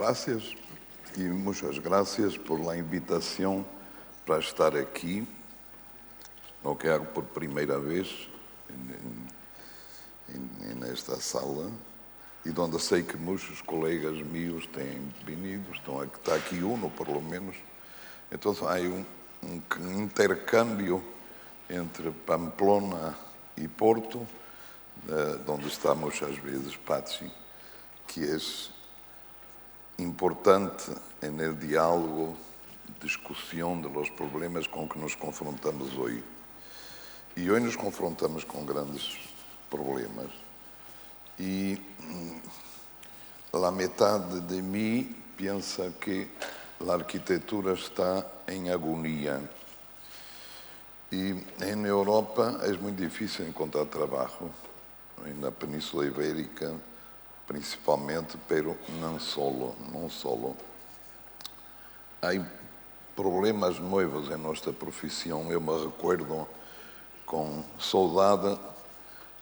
gracias y muchas gracias por la invitación para estar aquí, lo que hago por primera vez en esta sala y donde sé que muchos colegas míos têm venido, está aquí uno por lo menos. Entonces hay un intercambio entre Pamplona y Porto, donde está muchas veces Patsy, que es importante en el diálogo, discusión de los problemas con que nos confrontamos hoy. Y hoy nos confrontamos con grandes problemas. Y la mitad de mí piensa que la arquitectura está en agonía. Y en Europa es muy difícil encontrar trabajo, en la Península Ibérica principalmente, pero não solo. Há problemas novos em nossa profissão. Eu me recuerdo com saudade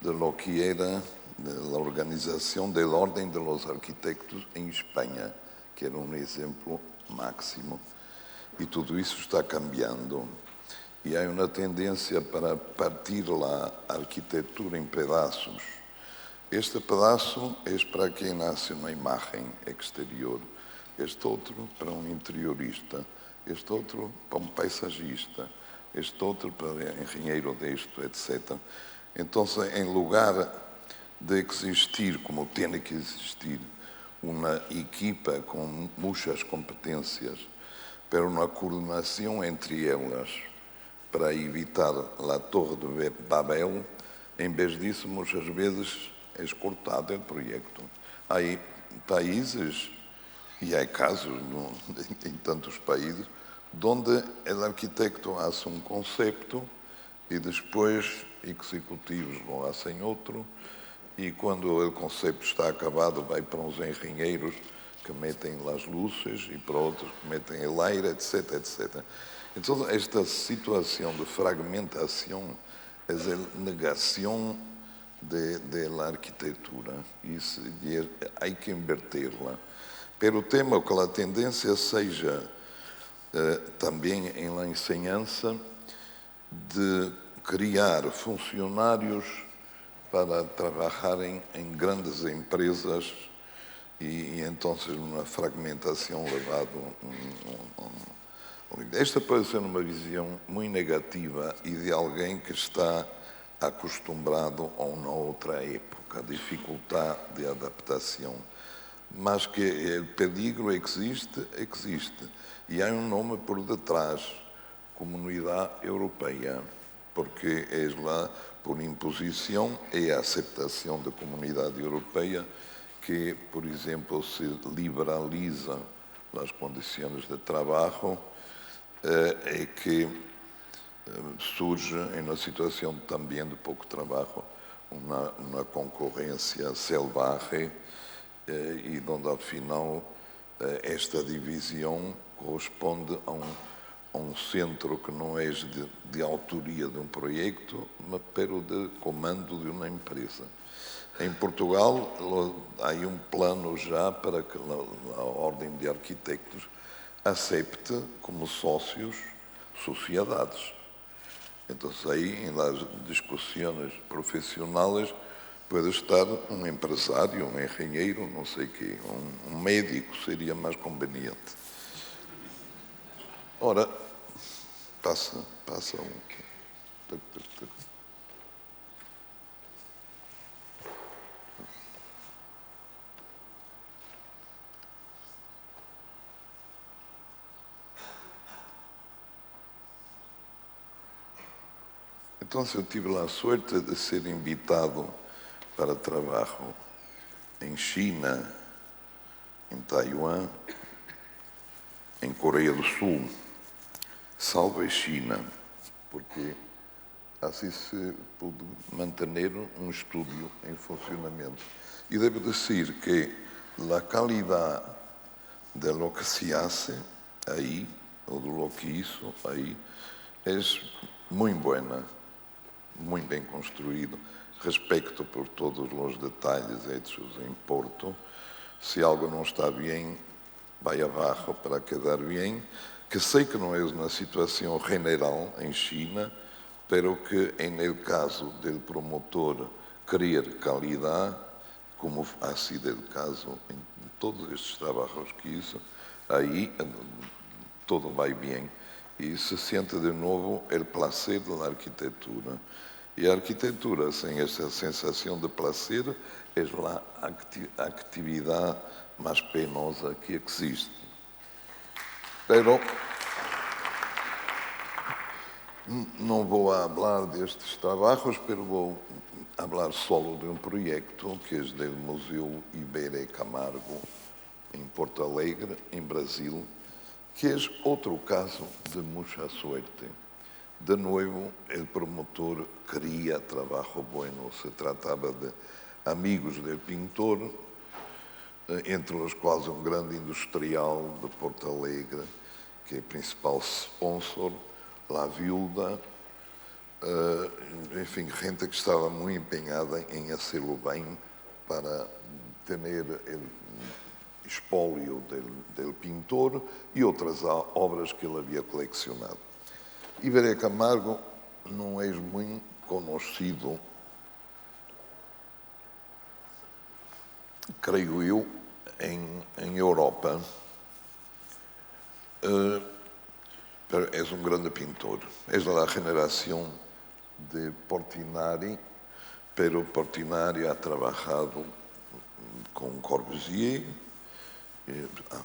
de lo que era a organização da Ordem de los Arquitectos em Espanha, que era um exemplo máximo. E tudo isso está cambiando. E há uma tendência para partir a arquitetura em pedaços. Este pedaço é para quem nasce uma imagem exterior, este outro para um interiorista, este outro para um paisagista, este outro para um engenheiro disto, etc. Então, em lugar de existir, como tem que existir, uma equipa com muitas competências, para uma coordenação entre elas, para evitar a Torre de Babel, em vez disso, muitas vezes é cortado o projeto. Há países, e há casos em tantos países, onde o arquiteto faz um conceito e depois executivos lo fazem outro, e quando o conceito está acabado, vai para uns engenheiros que metem as luzes e para outros que metem o aire, etc, etc. Então, esta situação de fragmentação é a negação da arquitetura e há que invertê-la. Pero temo que a tendência seja também em la enseñanza de criar funcionários para trabalharem em grandes empresas e então uma fragmentação levado Esta pode ser uma visão muito negativa e de alguém que está acostumado a uma outra época, a dificuldade de adaptação. Mas que o perigo existe. E há um nome por detrás, Comunidade Europeia, porque é lá, por imposição, é a aceitação da Comunidade Europeia que, por exemplo, se liberaliza as condições de trabalho, é que surge em uma situação também de pouco trabalho, uma concorrência selvagem e onde, ao final, esta divisão corresponde a um centro que não é de autoria de um projeto, mas de comando de uma empresa. Em Portugal, há um plano já para que a Ordem de Arquitectos aceite como sócios sociedades. Então, aí, nas discussões profissionais, pode estar um empresário, um engenheiro, não sei o quê, um médico seria mais conveniente. Ora, passa um. Então, eu tive a sorte de ser invitado para trabalho em China, em Taiwan, em Coreia do Sul. Salve China, porque assim se pôde manter um estúdio em funcionamento. E devo dizer que a qualidade de lo que se hace aí, ou de lo que hizo aí, é muito boa, muito bem construído, respeito por todos os detalhes hechos em Porto. Se algo não está bem, vai abajo para quedar bien, que sei que não é uma situação general em China, pero que en el caso del promotor querer calidad, como ha sido el caso en todos estes trabalhos que hizo, aí todo vai bem e se sente de novo o placer da arquitetura. E a arquitetura, sem essa sensação de placer, é a atividade mais penosa que existe. Pero não vou falar destes trabalhos, pero vou falar solo de um projeto que é do Museu Iberê Camargo, em Porto Alegre, em Brasil, que é outro caso de muita suerte. De novo, o promotor queria trabalho bueno. Se tratava de amigos do pintor, entre os quais um grande industrial de Porto Alegre, que é o principal sponsor, La Viuda, enfim, gente que estava muito empenhada em fazê-lo bem para ter o espólio do pintor e outras obras que ele havia colecionado. Iberê Camargo não é muito conhecido, creio eu, em Europa. Pero és um grande pintor. És da geração de Portinari, pero Portinari ha trabalhado com Corbusier, ha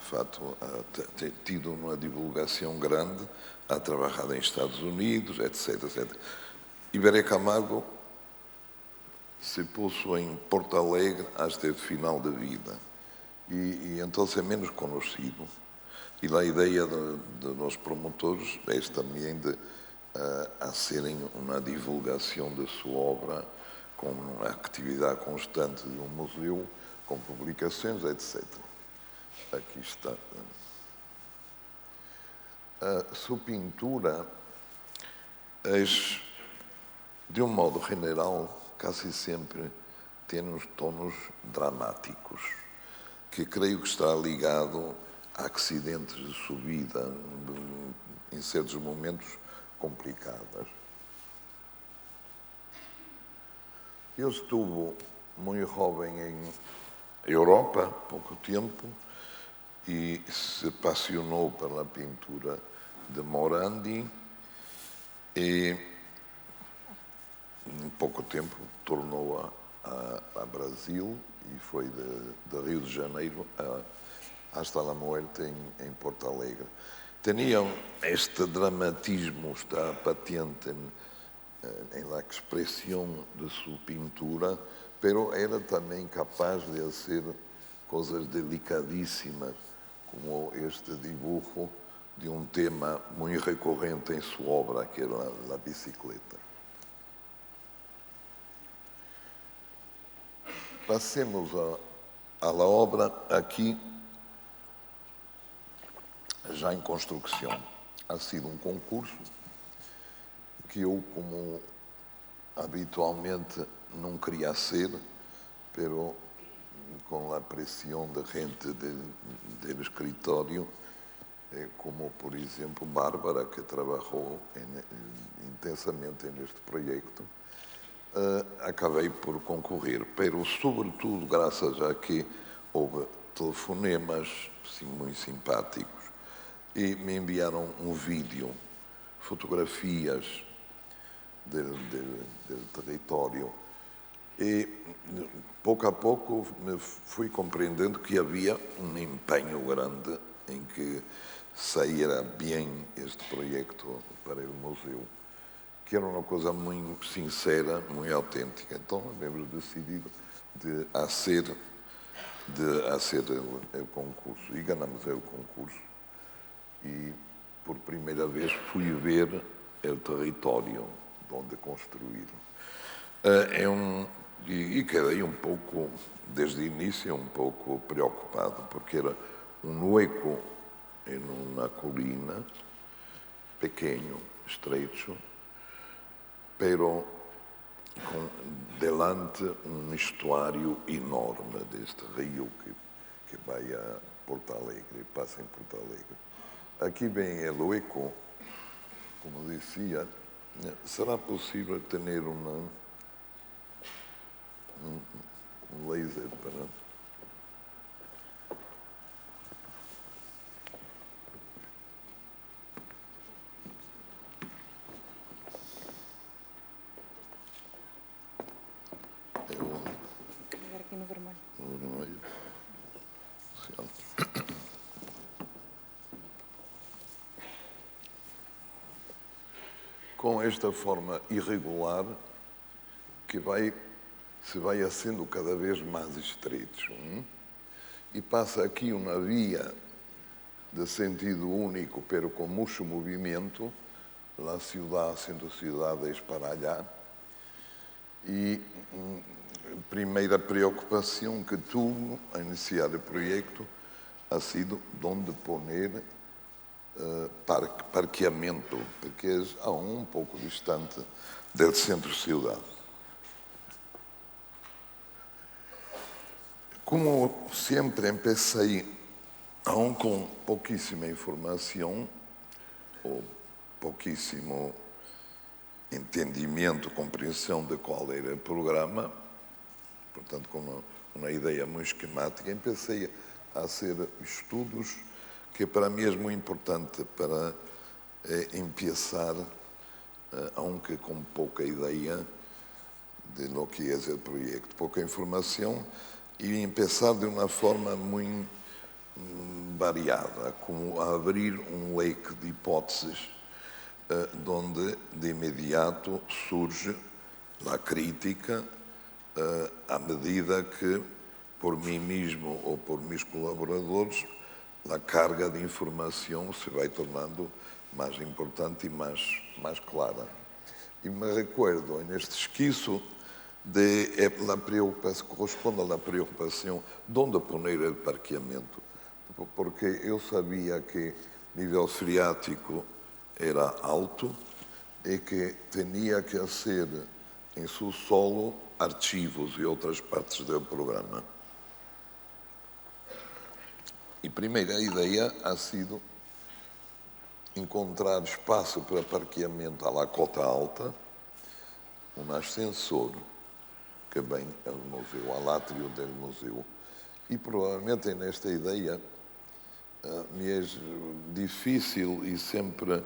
tido uma divulgação grande, ha trabalhado em Estados Unidos, etc. etc. Iberê Camargo se puso em Porto Alegre até o final da vida e então é menos conhecido. E a ideia de nós promotores é também de serem uma divulgação da sua obra com a atividade constante de um museu, com publicações, etc. Aqui está. A sua pintura é, de um modo general, quase sempre tem uns tonos dramáticos, que creio que está ligado a acidentes de subida, em certos momentos complicados. Eu estive muito jovem em Europa, pouco tempo, e se apaixonou pela pintura de Morandi e, em pouco tempo, tornou a Brasil e foi de Rio de Janeiro hasta a morte em Porto Alegre. Tinham este dramatismo, está patente em la expressão de sua pintura, pero era também capaz de fazer coisas delicadíssimas, como este dibujo de um tema muito recorrente em sua obra, que era a bicicleta. Passemos à obra aqui, já em construção. Ha sido um concurso que eu, como habitualmente, não queria ser, pero com a pressão de gente do escritório, como, por exemplo, Bárbara, que trabalhou intensamente neste projeto, acabei por concorrer, pero sobretudo graças a que houve telefonemas muito simpáticos e me enviaram um vídeo, fotografias do território e pouco a pouco me fui compreendendo que havia um empenho grande em que saíra bem este projeto para o museu, que era uma coisa muito sincera, muito autêntica. Então, havemos decidido de fazer o concurso e ganhamos o concurso. E, por primeira vez, fui ver o território onde construir. E quedei um pouco, desde o início, um pouco preocupado, porque era um hueco em uma colina, pequeno, estreito, pero com delante um estuário enorme deste rio que vai Porto Alegre, passa em Porto Alegre. Aqui vem o eco, como dizia. Será possível ter um laser para... Agora aqui no vermelho. No vermelho. Com esta forma irregular que se vai sendo cada vez mais estreito. E passa aqui uma via de sentido único, pero com muito movimento, a cidade, sendo cidades para allá. E a primeira preocupação que tuve a iniciar o projeto ha sido onde poner parqueamento, porque é um pouco distante do centro-cidade. Como sempre, empecei aún com pouquíssima informação, ou pouquíssimo entendimento, compreensão de qual era o programa, portanto, com uma ideia muito esquemática, empecei a fazer estudos que para mim é muito importante para começar, aunque com pouca ideia de lo que é o projeto, pouca informação, e começar de uma forma muito variada, como abrir um leque de hipóteses, onde de imediato surge a crítica, à medida que, por mim mesmo ou por meus colaboradores, a carga de informação se vai tornando mais importante e mais clara. E me recuerdo, neste esquiço, a preocupação, corresponde à preocupação de onde poner o parqueamento, porque eu sabia que o nível freático era alto e que tinha que ser em seu solo arquivos e outras partes do programa. E a primeira ideia ha sido encontrar espaço para parqueamento à cota alta, um ascensor que vem ao museu, ao átrio do museu. E provavelmente nesta ideia me é difícil e sempre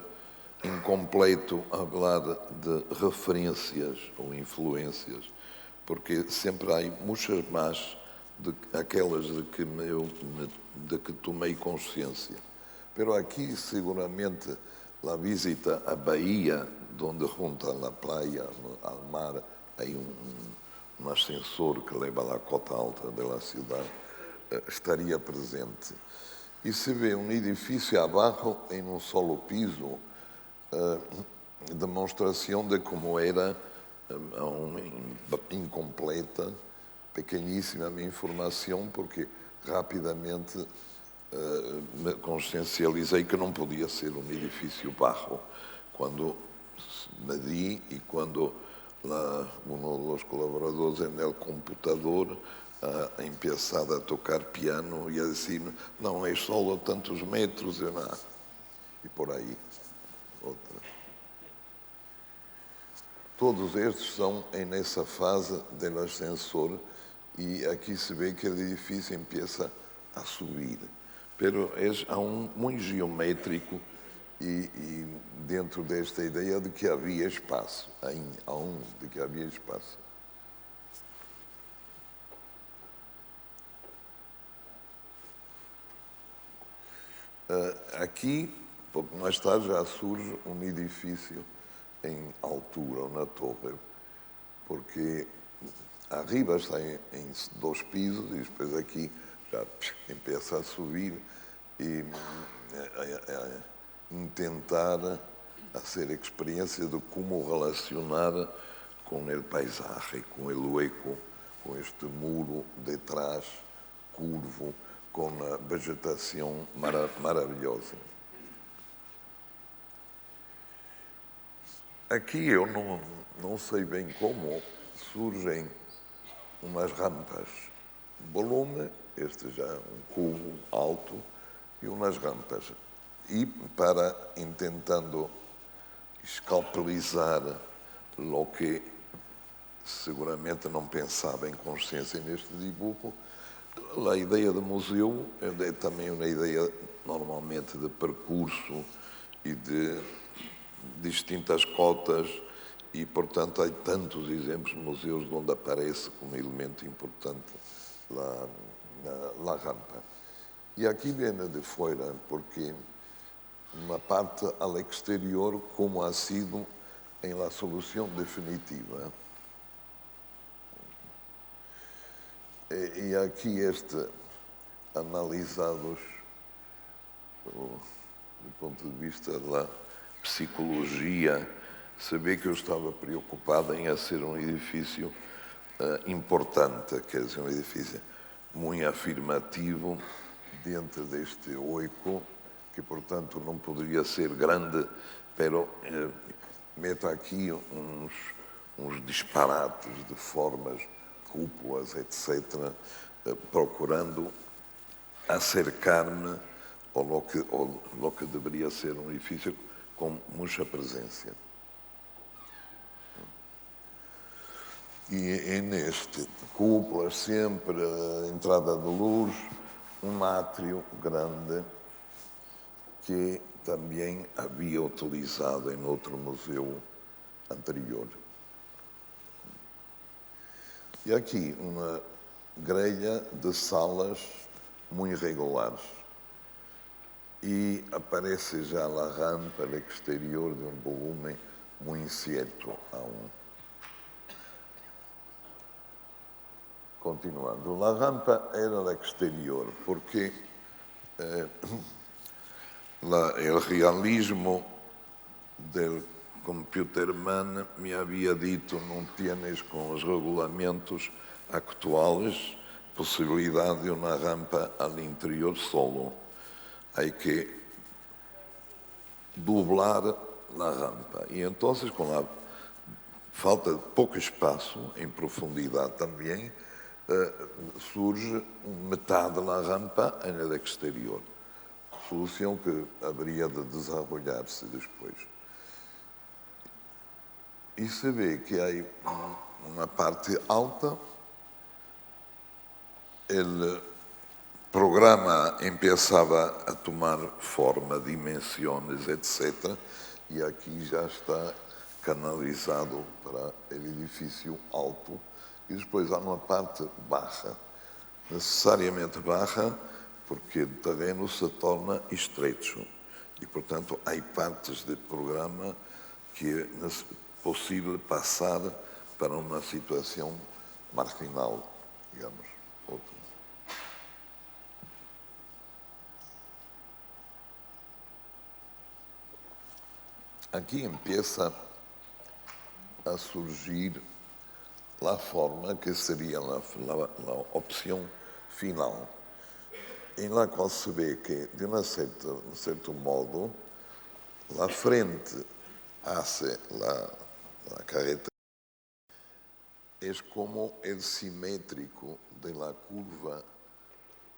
incompleto falar de referências ou influências, porque sempre há muitas mais aquelas de que tomei consciência. Pero aqui, seguramente, a visita à Bahia, onde junto à praia, ao mar, há um ascensor que leva à cota alta da cidade, estaria presente. E se vê um edifício abaixo, em um solo piso, demonstração de como era incompleta, pequeníssima a minha informação, porque rapidamente me consciencializei que não podia ser um edifício baixo. Quando medi e quando dos colaboradores no computador empezado a tocar piano e a dizer, não, é só a tantos metros, e por aí. Outra. Todos estes são nessa fase do ascensor e aqui se vê que o edifício empieza a subir. Pero é muito geométrico e dentro desta ideia de que havia espaço, de que havia espaço. Aqui, pouco mais tarde, já surge um edifício em altura, ou na torre, porque arriba está em 2 pisos e depois aqui já empieza a subir e tentar fazer a experiência de como relacionar com o paisagem, com o eco, com este muro de trás, curvo, com a vegetação maravilhosa. Aqui eu não sei bem como surgem umas rampas volume, este já é um cubo alto, e umas rampas. E para intentando escalpelizar o que seguramente não pensava em consciência neste dibujo, a ideia do museu é também uma ideia normalmente de percurso e de distintas cotas e, portanto, há tantos exemplos de museus onde aparece como elemento importante a rampa. E aqui vem de fora porque uma parte ao exterior como ha sido em la solução definitiva. E aqui analisados do ponto de vista da psicologia, saber que eu estava preocupado em ser um edifício importante, quer dizer, um edifício muito afirmativo dentro deste oico, que, portanto, não poderia ser grande, pero meto aqui uns disparates de formas, cúpulas, etc., procurando acercar-me ao que deveria ser um edifício com muita presença. E neste, cúpulas sempre, entrada de luz, um átrio grande que também havia utilizado em outro museu anterior. E aqui uma grelha de salas muito regulares. E aparece já a rampa exterior de um volume muito certo a um. Continuando, a rampa era exterior, porque o realismo do Computerman me havia dito não tienes com os regulamentos actuais possibilidade de uma rampa al interior solo. Hay que doblar a rampa. E então, com a falta de pouco espaço, em profundidade também, surge metade da rampa na exterior. Solução que haveria de desenvolver-se depois. E se vê que há uma parte alta, o programa começava a tomar forma, dimensões, etc. E aqui já está canalizado para o edifício alto. E depois há uma parte baixa, necessariamente baixa, porque o terreno se torna estreito. E, portanto, há partes do programa que é possível passar para uma situação marginal, digamos. Outra. Aqui empieza a surgir a forma que seria a opção final, em la qual se vê que, de um certo modo, a frente hace la carreta é como o simétrico da curva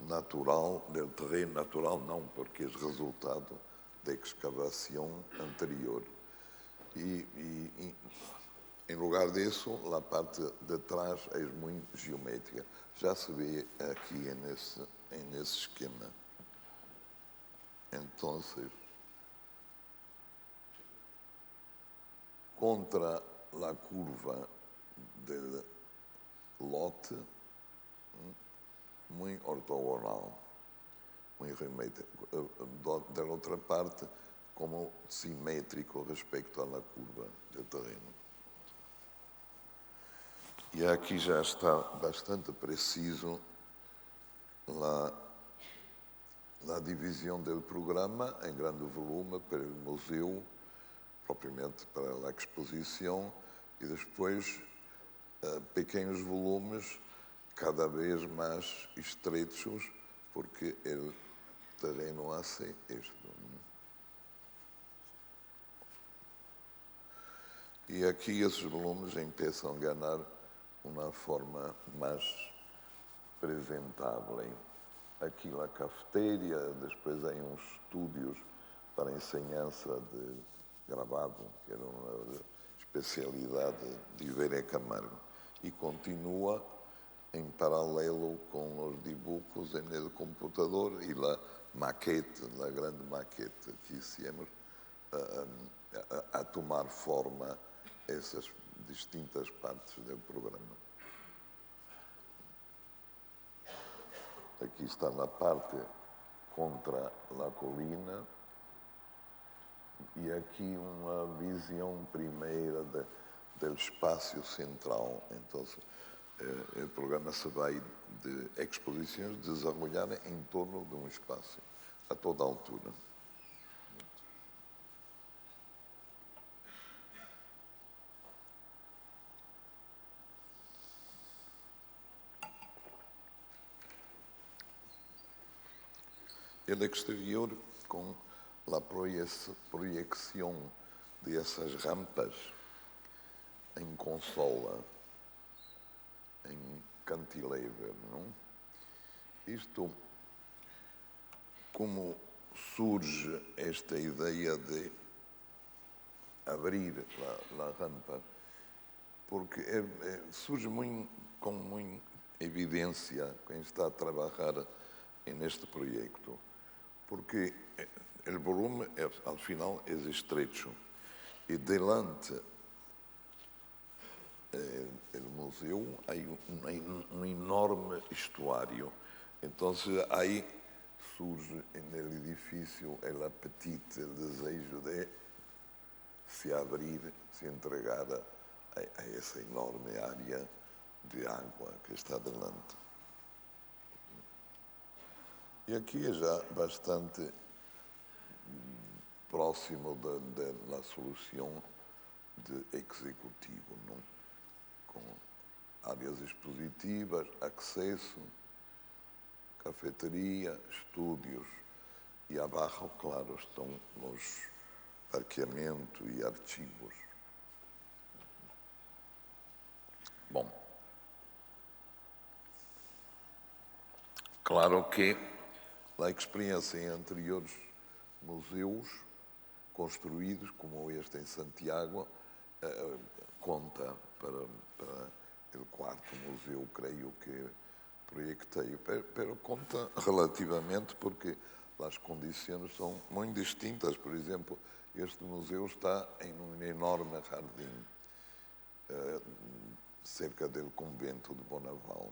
natural, do terreno natural, não, porque é resultado da escavação anterior. E em lugar disso, a parte de trás é muito geométrica. Já se vê aqui nesse esquema. Então, contra a curva do lote, muito ortogonal, muito geométrico. Da outra parte, como simétrico respeito à curva do terreno. E aqui já está bastante preciso a divisão do programa em grande volume para o museu, propriamente para a exposição, e depois pequenos volumes, cada vez mais estreitos, porque o terreno hace isto. E aqui esses volumes começam a ganhar uma forma mais apresentável. Aqui a cafeteria, depois há uns estúdios para ensinança de gravado, que era uma especialidade de Iberia Camargo. E continua em paralelo com os dibujos em el computador e a maquete, a grande maquete que hicimos a tomar forma essas distintas partes do programa. Aqui está na parte contra a colina e aqui uma visão primeira do espaço central. Então, o programa se vai de exposições desenvolver em torno de um espaço a toda altura. El exterior, com a projeção dessas rampas em consola, em cantilever, não? Isto, como surge esta ideia de abrir a rampa, porque surge com muita evidência quem está a trabalhar neste projeto, porque o volume, ao final, é estrecho e delante do museu há um enorme estuário. Então, aí surge no edifício o apetite, o desejo de se abrir, se entregar a essa enorme área de água que está delante. E aqui é já bastante próximo da solução de executivo, não? Com áreas expositivas, acesso, cafeteria, estúdios e abaixo, claro, estão os parqueamento e arquivos. Bom, claro que a experiência em anteriores museus construídos, como este em Santiago, conta para o quarto museu, creio que projetei, pero conta relativamente porque as condições são muito distintas. Por exemplo, este museu está em um enorme jardim, cerca do convento de Bonaval.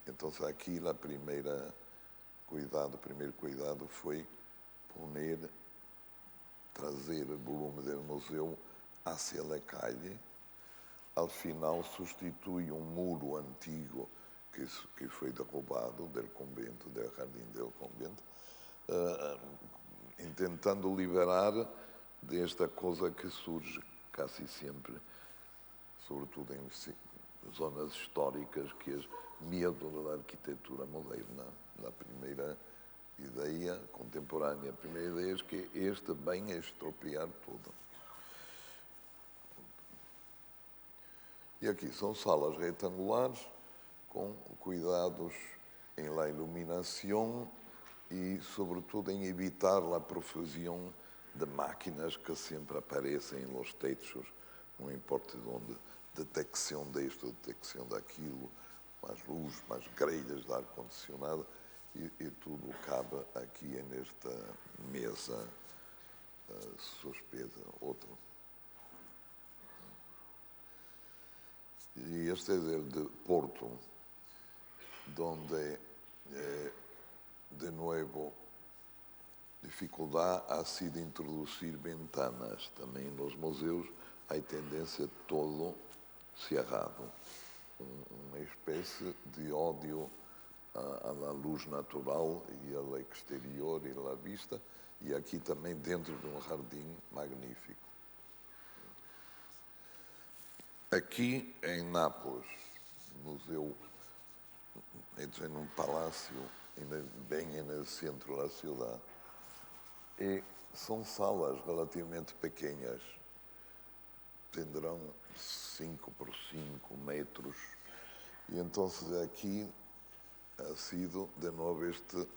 Então, aqui o primeiro cuidado foi trazer o volume do museu hacia a calle. Ao final, substitui um muro antigo que foi derrubado do convento, do jardim do convento, tentando liberar desta coisa que surge quase sempre, sobretudo em zonas históricas, que é medo da arquitetura moderna. Na primeira ideia contemporânea, a primeira ideia é que este vem a estropiar tudo. E aqui são salas retangulares, com cuidados em la iluminação e, sobretudo, em evitar a profusão de máquinas que sempre aparecem nos techos, não importa de onde, detecção disto, detecção daquilo, mais luz, mais grelhas de ar-condicionado, e tudo cabe aqui nesta mesa suspesa. Outro. E este é de Porto, onde, de novo, dificuldade ha sido introduzir ventanas. Também nos museus há tendência de todo cerrado, uma espécie de ódio à luz natural e ao exterior e à vista, e aqui também dentro de um jardim magnífico. Aqui em Nápoles, museu, em um palácio bem no centro da cidade, e são salas relativamente pequenas, tenderão 5 por 5 metros, e então aqui ha sido de nuevo este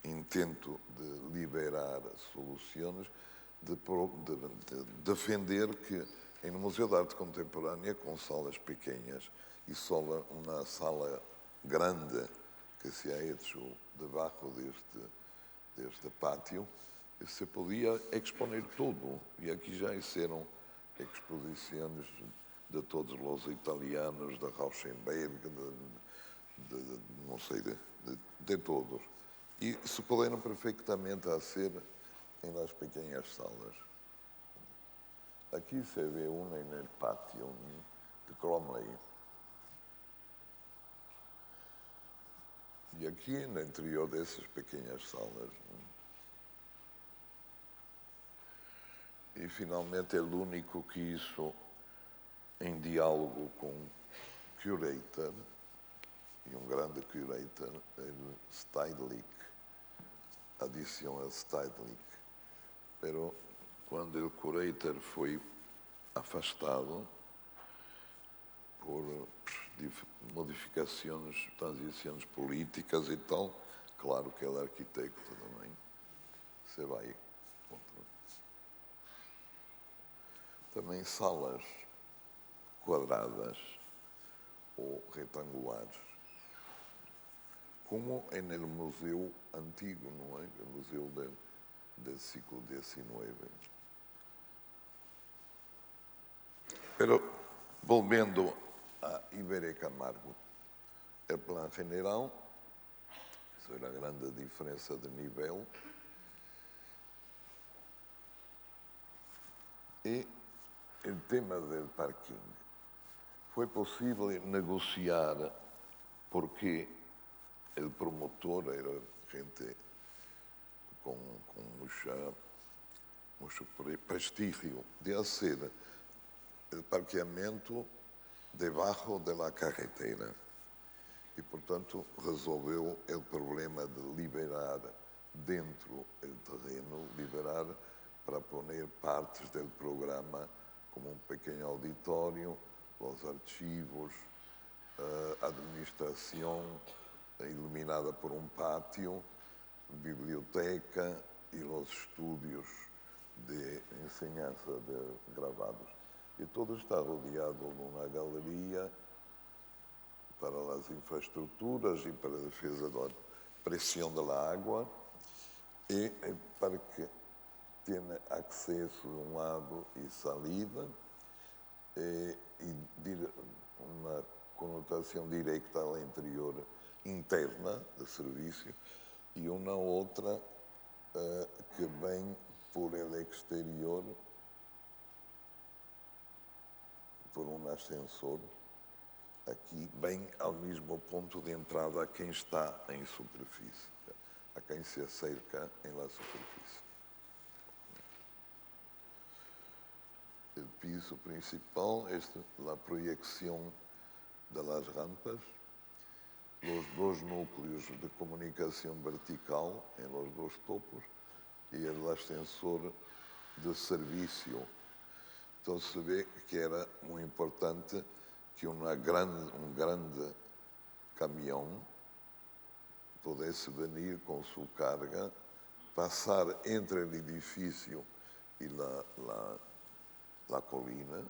intento de liberar soluções, de defender que em um museu de arte contemporânea com salas pequenas e só uma sala grande que se ha hecho debaixo deste pátio, se podia exponer tudo. E aqui já hicieron exposições de todos os italianos, de Rauschenberg, não sei, de todos. E se puderam perfeitamente fazer em las pequenas salas. Aqui se vê uma no pátio de Cromley. E aqui no interior dessas pequenas salas. E finalmente é o único que isso em diálogo com o curator, e um grande curator, o Stedelijk, adiciona Stedelijk. Pero quando o curator foi afastado por modificações, transições políticas e tal, claro que ele é arquiteto também, se vai contra. Também salas quadradas ou retangulares, como no museu antigo, não é? O museu do século XIX. Pero, volvendo a Iberê Camargo, o plano general, isso era a grande diferença de nível, e o tema do parking. Foi possível negociar porque o promotor era gente com muito prestígio de fazer o parqueamento debaixo da carretera. E, portanto, resolveu o problema de liberar dentro do terreno, liberar para poner partes do programa como um pequeno auditório, os arquivos, a administração iluminada por um pátio, biblioteca e os estúdios de enseñanza de gravados. E todo está rodeado de uma galeria para as infraestruturas e para a defesa da pressão da água e o parque tem acesso de um lado e salida e uma conotação direta ao interior interna do serviço e uma outra que vem por el exterior por um ascensor aqui bem ao mesmo ponto de entrada a quem está em superfície, a quem se acerca em la superfície. O piso principal, a projeção das rampas, os dois núcleos de comunicação vertical em los dois topos e o ascensor de serviço. Então se vê que era muito importante que um grande caminhão pudesse vir com sua carga, passar entre o edifício e a colina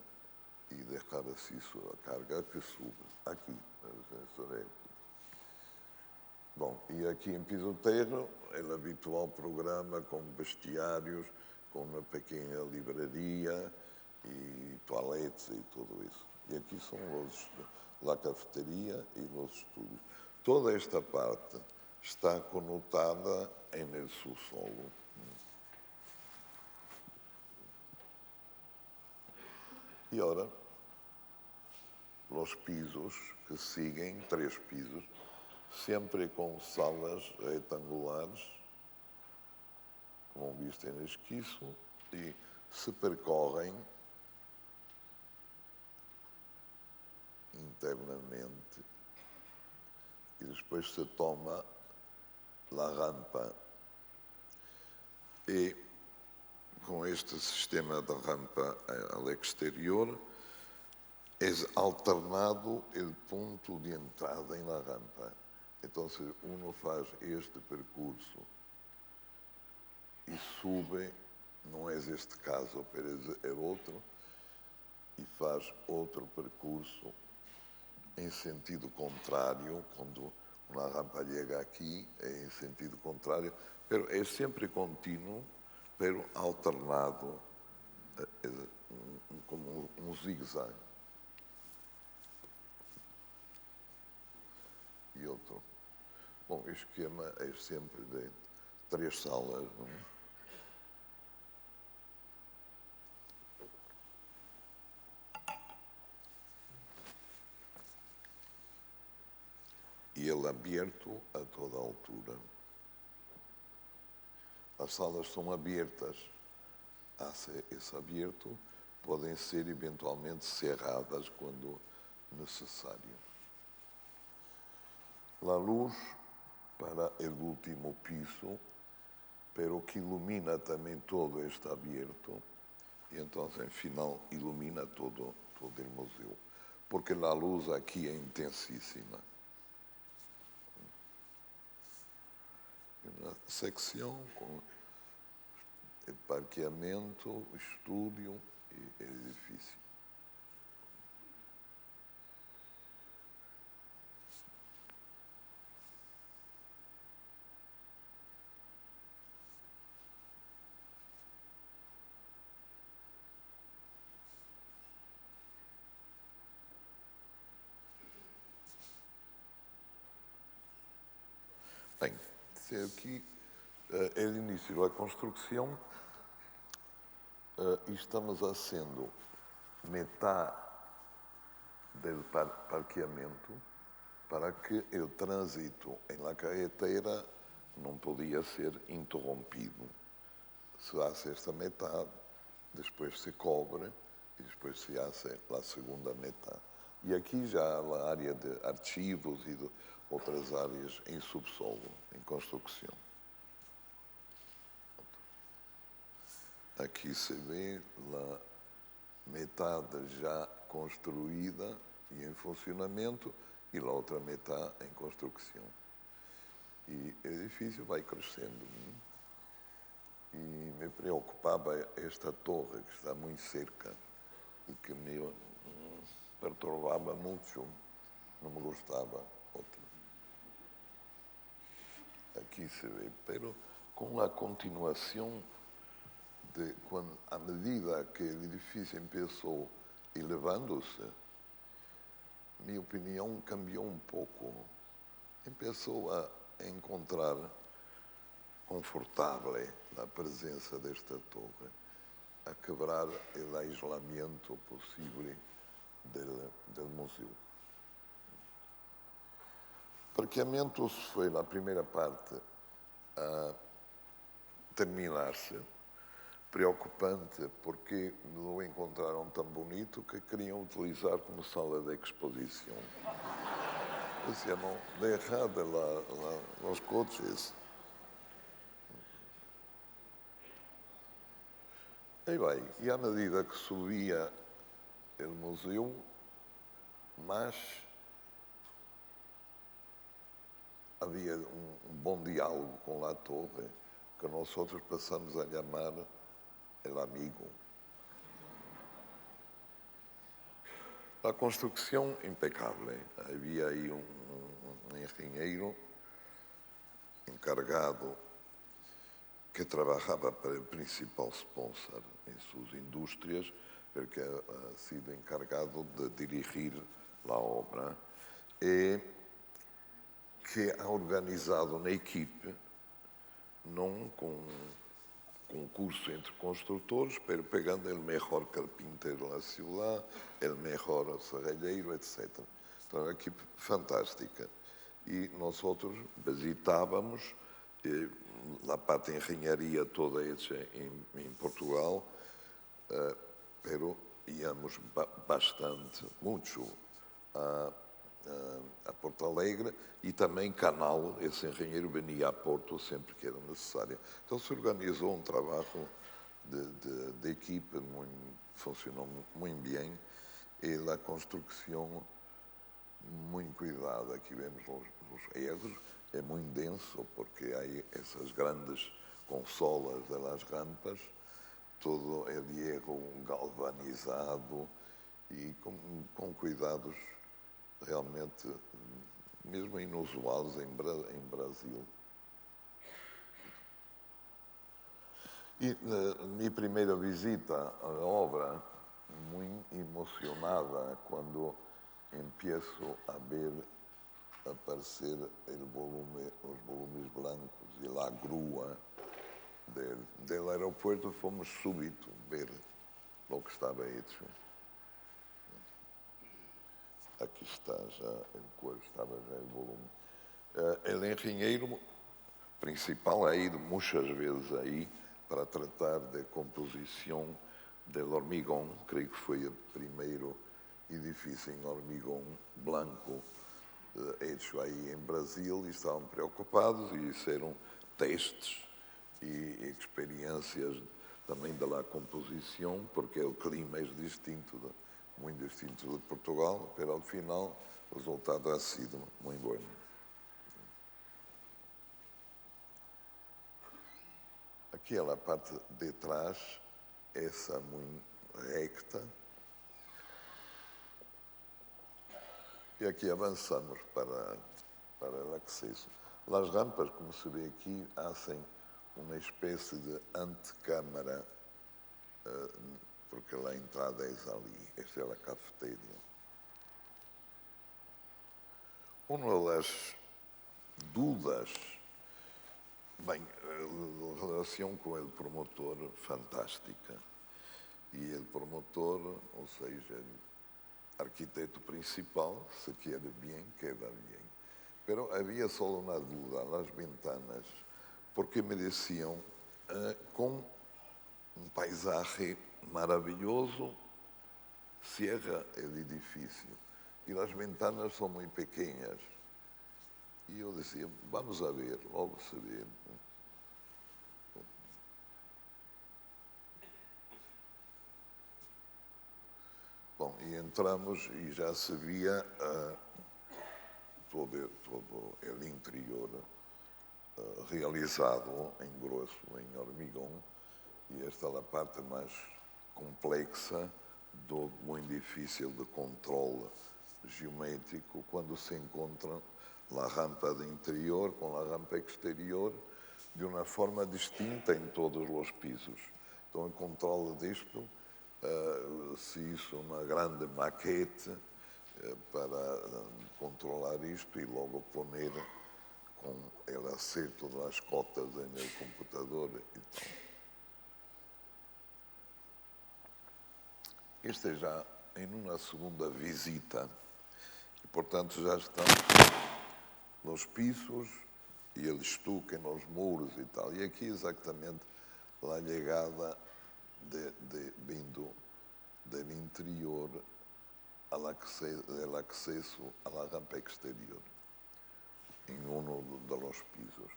e deixar assim sua carga que sube aqui. Bom, e aqui em piso terra é o habitual programa com vestiários, com uma pequena livraria e toaletes e tudo isso. E aqui são a cafeteria e os estúdios. Toda esta parte está conotada em el subsolo. E ora, os pisos que seguem, 3 pisos, sempre com salas retangulares, como visto em esquiço, e se percorrem internamente e depois se toma a rampa. E com este sistema de rampa ao exterior é alternado o ponto de entrada na rampa. Então, se uno faz este percurso e sube, não é este caso, mas é outro, e faz outro percurso em sentido contrário, quando uma rampa chega aqui, é em sentido contrário, pero é sempre contínuo, pero alternado, como um zigue-zague. E outro. Bom, o esquema é sempre de 3 salas, não é? E ele aberto a toda a altura. As salas são abertas. Esse aberto podem ser eventualmente cerradas quando necessário. A luz para o último piso, pero que ilumina também todo este aberto, e então, em final, ilumina todo o museu. Porque a luz aqui é intensíssima. Uma secção com parqueamento, estúdio e edifício. Bem, aqui é o início da construção e estamos fazendo metade do parqueamento para que o trânsito em la carretera não podia ser interrompido. Se hace esta metade, depois se cobre e depois se hace a segunda metade. E aqui já há a área de arquivos e de outras áreas em subsolo, em construção. Aqui se vê a metade já construída e em funcionamento e a outra metade em construção. E o edifício vai crescendo. E me preocupava esta torre que está muito cerca e que me perturbava muito, não me gostava. Outra. Aqui se vê, pero com a continuação de quando, à medida que o edifício começou elevando-se, minha opinião cambiou um pouco. Começou a encontrar confortável a presença desta torre, a quebrar o isolamento possível do museu. O parqueamento foi na primeira parte a terminar-se, preocupante porque não o encontraram tão bonito que queriam utilizar como sala de exposição. Decía, não, deixad os coches. E bem, e à medida que subia o museu, mais havia um bom diálogo com a torre, que nós outros passamos a chamar el amigo. A construção impecável. Havia aí um engenheiro encargado que trabalhava para o principal sponsor em suas indústrias, porque ha sido encargado de dirigir a obra, e que ha organizado na equipe, não com concurso entre construtores, pero pegando o melhor carpinteiro da cidade, o melhor serralheiro, etc. Então, é uma equipe fantástica. E nós outros visitávamos a parte de engenharia toda hecha em Portugal, pero íamos bastante, muito a Porto Alegre e também Canal. Esse engenheiro venia a Porto sempre que era necessário. Então se organizou um trabalho de equipe, funcionou muito bem, e a construção muito cuidado. Aqui vemos os erros, é muito denso porque há essas grandes consolas das rampas, todo ele hierro galvanizado e com cuidados realmente mesmo inusuais em Brasil. E na minha primeira visita à obra, muito emocionada quando empiezo a ver aparecer os volumes blancos e lá a grua del aeropuerto, fomos súbito ver o que estava hecho. Aqui está já o qual estava já o volume. O engenheiro principal ha ido muitas vezes aí para tratar da composição do hormigão. Creio que foi o primeiro edifício em hormigão branco hecho aí em Brasil, e estavam preocupados e fizeram testes e experiências também da composição, porque o clima é distinto, muito distinto de Portugal, mas ao final o resultado ha sido muito bom. Aquela parte de trás, essa muito recta. E aqui avançamos para o acesso. As rampas, como se vê aqui, fazem uma espécie de antecâmara, porque a entrada é ali. Esta é a cafeteria. Uma das dúvidas, bem, a relação com o promotor, fantástica. E o promotor, ou seja, arquiteto principal, se quer bem, queda bem. Pero havia só uma dúvida, as ventanas, porque me diziam, com um paisagem maravilhoso, cierra o edifício. E as ventanas são muito pequenas. E eu dizia, vamos a ver, logo se vê. Bom, e entramos e já se via todo o interior realizado em grosso, em hormigão, e esta é a parte mais complexa, muito difícil de controle geométrico, quando se encontra a rampa de interior com a rampa exterior de uma forma distinta em todos os pisos. Então, o controle disto se hizo uma grande maquete para controlar isto e logo poner com o acerto das cotas no computador e tal. Este é já em uma segunda visita e, portanto, já estão nos pisos e ele estuca nos muros e tal. E aqui exatamente a chegada vindo do interior ao acesso à rampa exterior, em dos pisos.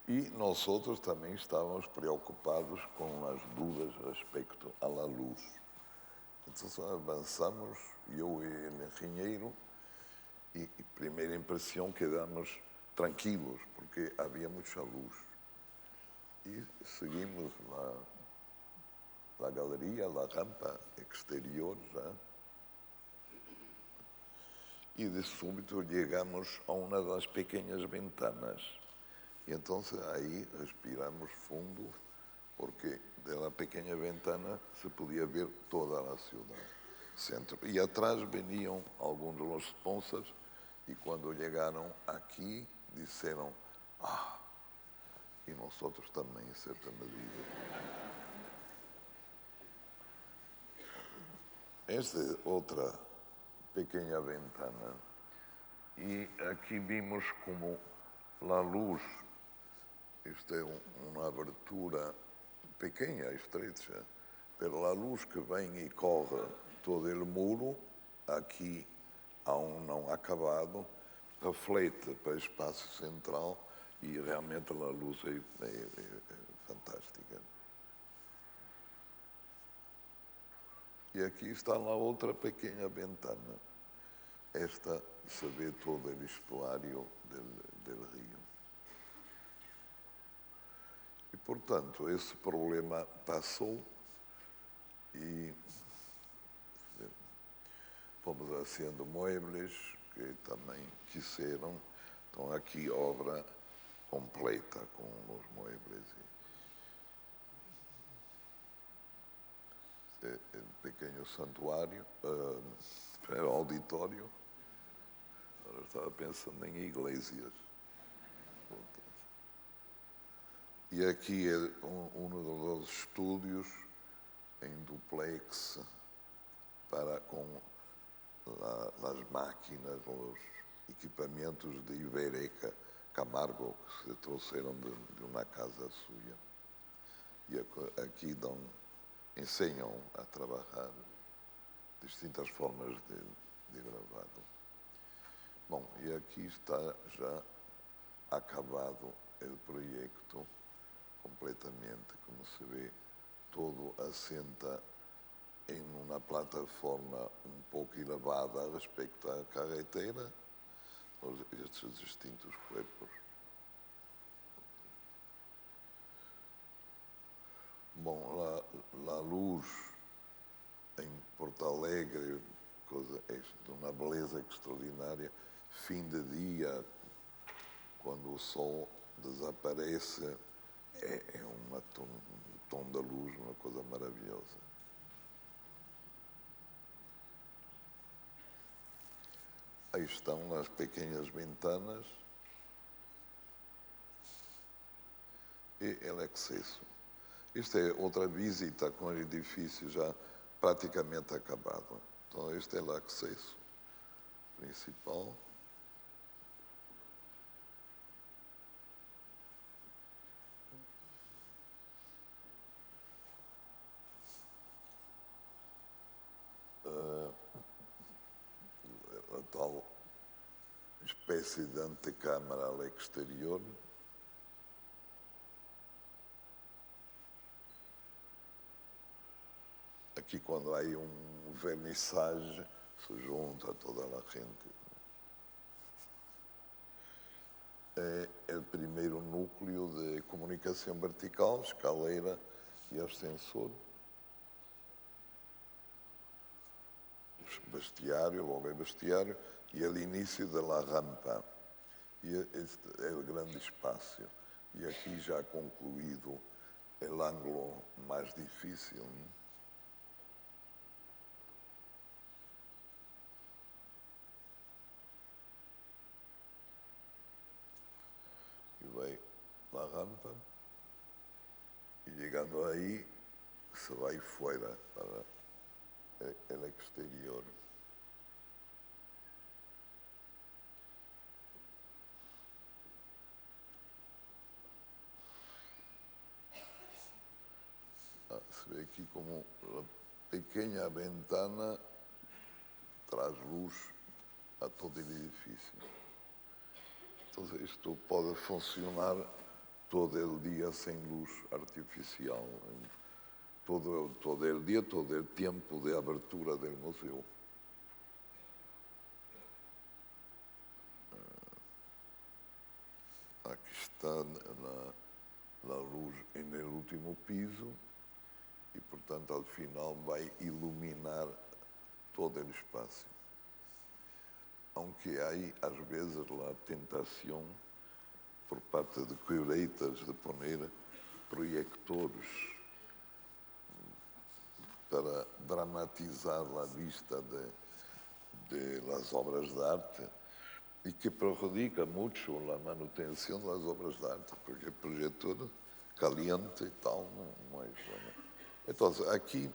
E nós outros também estávamos preocupados com as dúvidas respeito à luz. Então avançamos, eu e o engenheiro, e primeira impressão quedamos tranquilos, porque havia muita luz. E seguimos a galeria, a rampa exterior já. E de súbito chegamos a uma das pequenas ventanas. E então aí respiramos fundo, porque da pequena ventana se podia ver toda a cidade. Centro. E atrás veniam alguns dos sponsors e quando chegaram aqui disseram, e nós outros também, em certa medida. Esta é outra pequena ventana. E aqui vimos como a luz, isto é uma abertura pequena, estreita, pela luz que vem e corre todo o muro, aqui há não acabado, reflete para o espaço central e realmente a luz é fantástica. E aqui está lá outra pequena ventana. Esta se ve todo el estuário del rio. E, portanto, esse problema passou e fomos haciendo muebles que também quiseram. Então, aqui obra completa com os muebles. Pequeno santuário, auditório. Agora estava pensando em igrejas. E aqui é um dos estúdios em duplex com as máquinas, os equipamentos de Ibérica Camargo que se trouxeram de uma casa sua. E aqui ensinam a trabalhar distintas formas de gravado. Bom, e aqui está já acabado o projeto completamente, como se vê, todo assenta em uma plataforma um pouco elevada respeito à carretera, estes distintos corpos. Bom, a luz em Porto Alegre, de uma beleza extraordinária, fim de dia, quando o sol desaparece, é um tom da luz, uma coisa maravilhosa. Aí estão as pequenas ventanas e o acesso. Esta é outra visita com o edifício já praticamente acabado. Então, este é o acesso principal. A tal espécie de antecâmara ao exterior. Aqui, quando há um vernissage, se junta toda a gente. É o primeiro núcleo de comunicação vertical, escaleira e ascensor. Vestiário, logo é vestiário, e o início da rampa. E este é o grande espaço. E aqui já concluído o ângulo mais difícil. E vai a rampa, e chegando aí, se vai fora para o exterior. Se vê aqui como a pequena ventana traz luz a todo o edifício. Então, isto pode funcionar todo o dia sem luz artificial. Todo o dia, todo o tempo de abertura do museu. Aqui está a luz no último piso e, portanto, ao final vai iluminar todo o espaço. Aunque há, às vezes, a tentação, por parte de curadores, de poner proyectores para dramatizar a vista de las obras de arte e que perjudica muito a manutenção das obras de arte, porque o projetor caliente e tal não é bueno. Então, aqui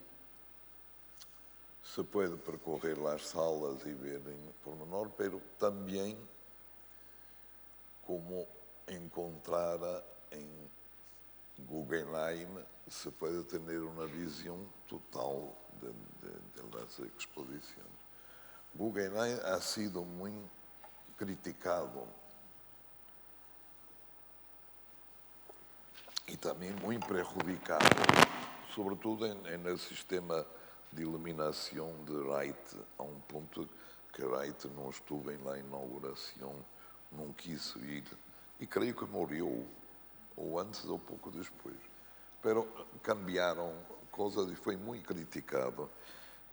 se pode percorrer as salas e ver em pormenor, pero também como encontrar em Guggenheim, se pode ter uma visão total das exposições. Guggenheim ha sido muito criticado e também muito prejudicado, sobretudo no sistema de iluminação de Wright, a um ponto Quereit não estuve na inauguração, não quis ir, e creio que morreu, ou antes ou pouco depois. Pero cambiaram coisas e foi muito criticado.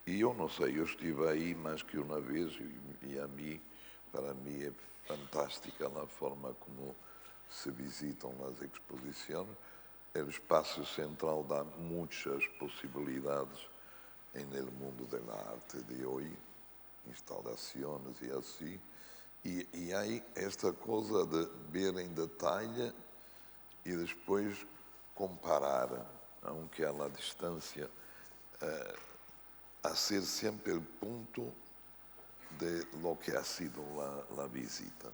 E eu não sei, eu estive aí mais que uma vez e para mim é fantástica a forma como se visitam as exposições. O espaço central dá muitas possibilidades no mundo da arte de hoje, instalações e assim. E aí esta coisa de ver em detalhe e depois comparar, aunque há a distância, a ser sempre o ponto de lo que ha sido la visita.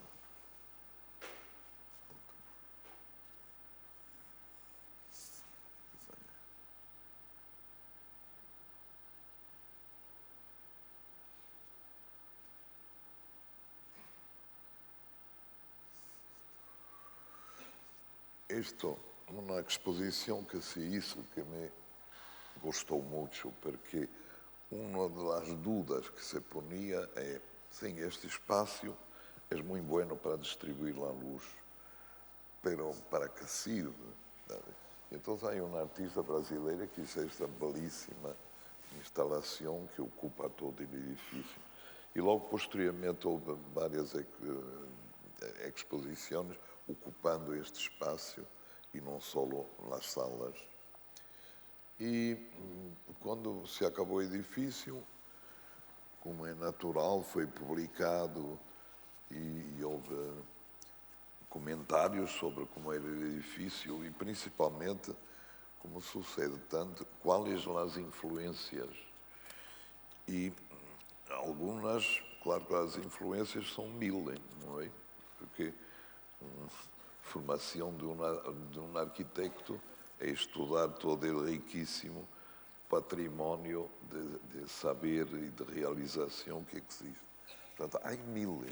Isto, uma exposição que se hizo que me gostou muito, porque uma das dúvidas que se ponia é, sim, este espaço é muito bueno para distribuir a luz, pero para que sirve? Então há uma artista brasileira que fez esta belíssima instalação que ocupa todo o edifício. E logo posteriormente houve várias exposições ocupando este espaço e não só nas salas. E quando se acabou o edifício, como é natural, foi publicado e houve comentários sobre como era o edifício e principalmente, como sucede tanto, quais as influências. E algumas, claro que as influências são mil, não é? Porque a formação de um arquiteto é estudar todo o riquíssimo património de saber e de realização que existe. Portanto, há mil,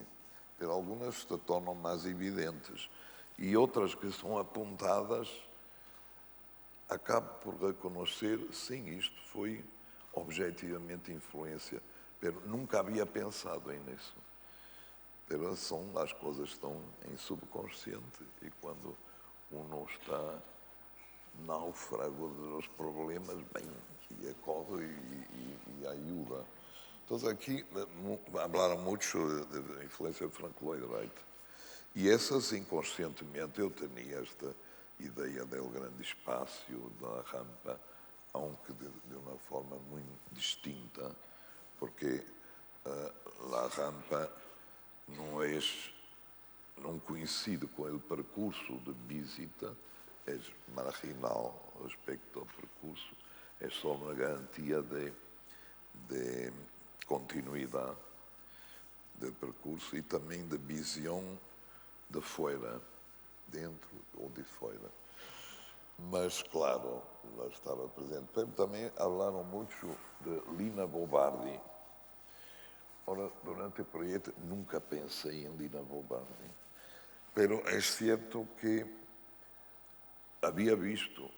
mas algumas se tornam mais evidentes e outras que são apontadas, acabo por reconhecer, sim, isto foi objetivamente influência, mas nunca havia pensado nisso. Mas são as coisas que estão em subconsciente e quando uno está náufrago dos problemas, bem, e acorre e ajuda. Então aqui falaram muito da influência de Frank Lloyd Wright. E essas, inconscientemente, eu tinha esta ideia do grande espaço, da rampa, aunque de uma forma muito distinta, porque a rampa não coincide com o percurso de visita, é marginal respecto ao percurso, é só uma garantia de continuidade de percurso e também de visão de fora, dentro ou de fora. Mas, claro, lá estava presente. Também falaram muito de Lina Bobardi. Ora, durante o projeto nunca pensei em Lina Bobardi. Pero é certo que havia visto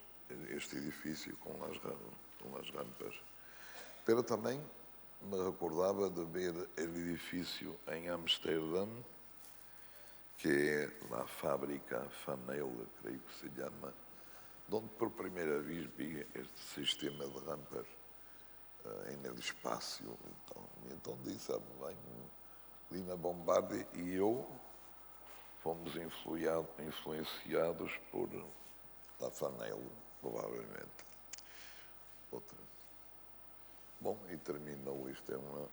este edifício com as rampas. Pero também me recordava de ver o edifício em Amsterdã, que é a fábrica Fanel, creio que se chama, onde por primeira vez vi este sistema de rampas em el espaço. Então disse, bem, Lina Bobardi e eu fomos influenciados por La Fanel, provavelmente. Outra. Bom, e terminou. Isto é uma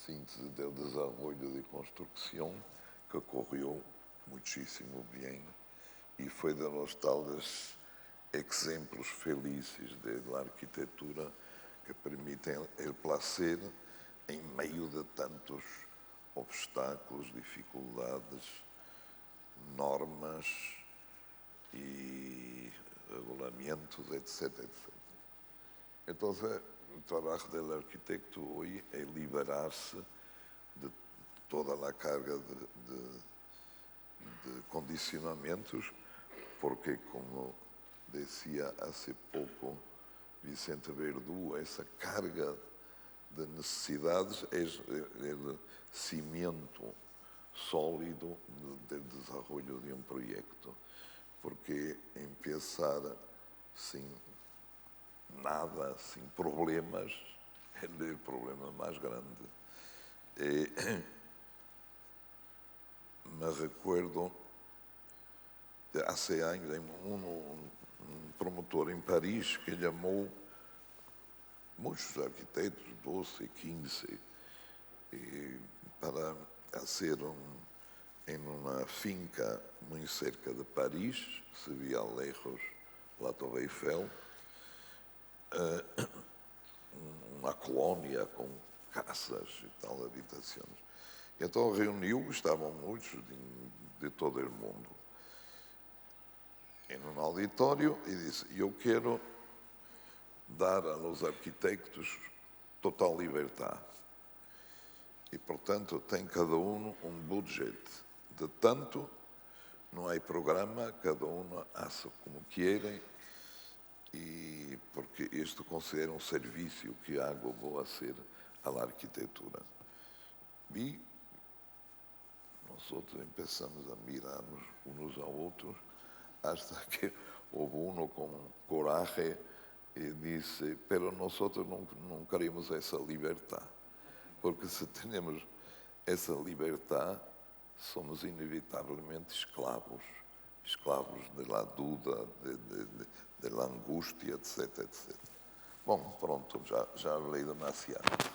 síntese do desenvolvimento de construção que ocorreu muitíssimo bem e foi de los tales exemplos felizes da arquitetura que permitem o placer em meio de tantos obstáculos, dificuldades, normas e regulamentos, etc, etc. Então, o trabalho do arquiteto hoje é liberar-se de toda a carga de condicionamentos, porque, como dizia há pouco Vicente Verdú, essa carga de necessidades é o cimento sólido de desenvolvimento de um projeto, porque em pensar sem nada, sem problemas, é o problema mais grande. Me recuerdo, há 100 anos, um promotor em Paris que chamou muitos arquitetos, 12, 15, para fazer em uma finca muito cerca de Paris, se via a lejos la Torre Eiffel, uma colónia com casas e tal, habitações. Então reuniu, estavam muitos de todo o mundo, em um auditório, e disse: eu quero dar aos arquitetos total liberdade. E, portanto, tem cada um budget de tanto, não há programa, cada um faça como querem, e porque isto considera um serviço que hago vou a ser à arquitetura. E nós outros começamos a mirar-nos uns aos outros, hasta que houve um com coragem e disse: pero nós outros não queremos essa liberdade, porque se temos essa liberdade, somos inevitavelmente escravos da dúvida, da angústia, etc, etc. Bom, pronto, já falei demasiado.